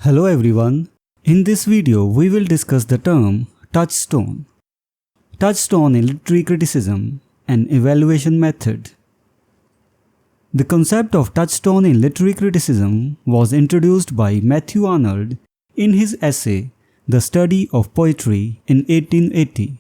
Hello everyone. In this video, we will discuss the term touchstone. Touchstone in literary criticism, an evaluation method. The concept of touchstone in literary criticism was introduced by Matthew Arnold in his essay, The Study of Poetry in 1880.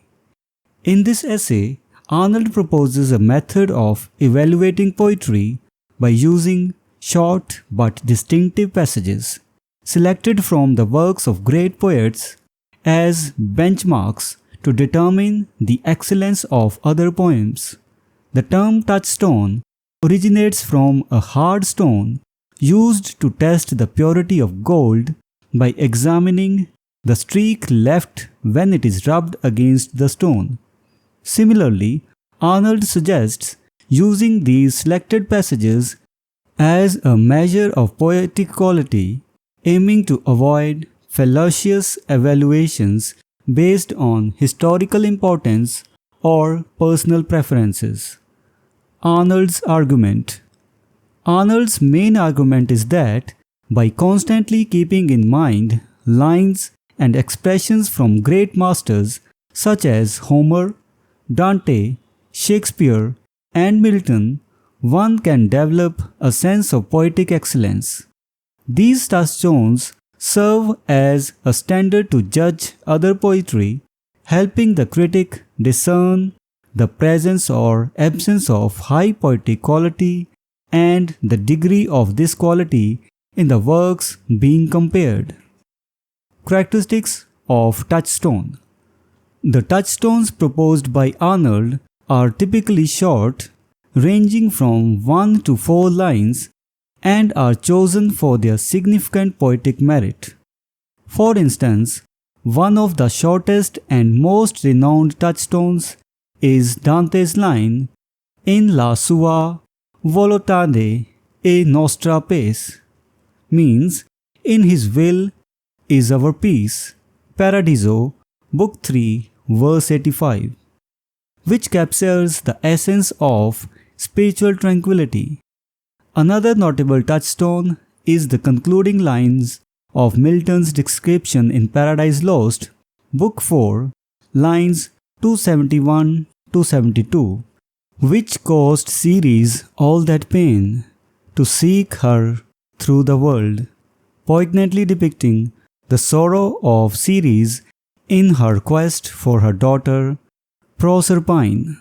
In this essay, Arnold proposes a method of evaluating poetry by using short but distinctive passages selected from the works of great poets as benchmarks to determine the excellence of other poems. The term touchstone originates from a hard stone used to test the purity of gold by examining the streak left when it is rubbed against the stone. Similarly, Arnold suggests using these selected passages as a measure of poetic quality, aiming to avoid fallacious evaluations based on historical importance or personal preferences. Arnold's argument. Arnold's main argument is that by constantly keeping in mind lines and expressions from great masters such as Homer, Dante, Shakespeare, and Milton, one can develop a sense of poetic excellence. These touchstones serve as a standard to judge other poetry, helping the critic discern the presence or absence of high poetic quality and the degree of this quality in the works being compared. Characteristics of touchstone. The touchstones proposed by Arnold are typically short, ranging from 1 to 4 lines, and are chosen for their significant poetic merit. For instance, one of the shortest and most renowned touchstones is Dante's line "In la sua volontade e nostra pace," means "In his will is our peace," Paradiso, Book 3, verse 85, which captures the essence of spiritual tranquility. Another notable touchstone is the concluding lines of Milton's description in Paradise Lost, Book 4, lines 271-72, which caused Ceres all that pain to seek her through the world, poignantly depicting the sorrow of Ceres in her quest for her daughter Proserpine.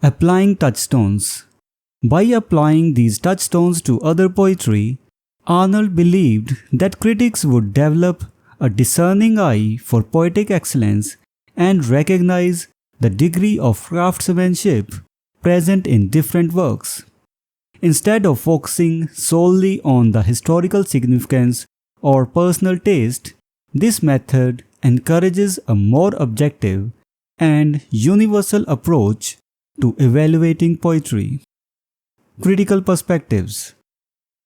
Applying touchstones. By applying these touchstones to other poetry, Arnold believed that critics would develop a discerning eye for poetic excellence and recognize the degree of craftsmanship present in different works. Instead of focusing solely on the historical significance or personal taste, this method encourages a more objective and universal approach to evaluating poetry. Critical perspectives.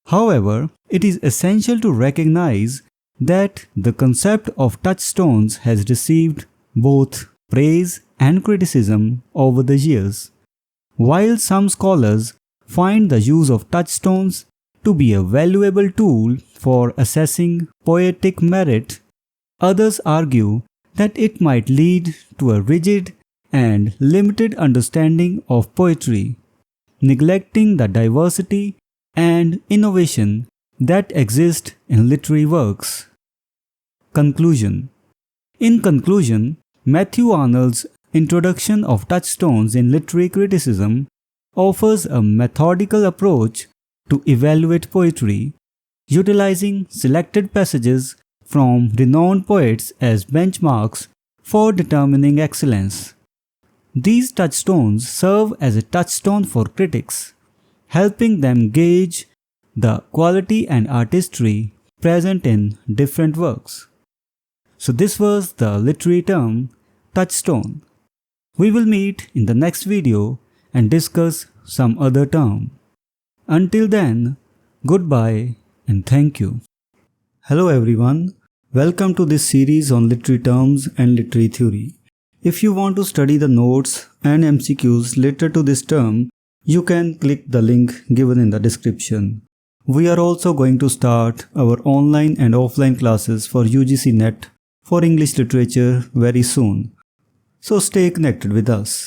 However, it is essential to recognize that the concept of touchstones has received both praise and criticism over the years. While some scholars find the use of touchstones to be a valuable tool for assessing poetic merit, others argue that it might lead to a rigid and limited understanding of poetry, neglecting the diversity and innovation that exist in literary works. Conclusion. In conclusion, Matthew Arnold's introduction of touchstones in literary criticism offers a methodical approach to evaluate poetry, utilizing selected passages from renowned poets as benchmarks for determining excellence. These touchstones serve as a touchstone for critics, helping them gauge the quality and artistry present in different works. So this was the literary term touchstone. We will meet in the next video and discuss some other term. Until then, goodbye and thank you. Hello everyone, welcome to this series on literary terms and literary theory. If you want to study the notes and MCQs related to this term, you can click the link given in the description. We are also going to start our online and offline classes for UGC NET for English Literature very soon. So stay connected with us.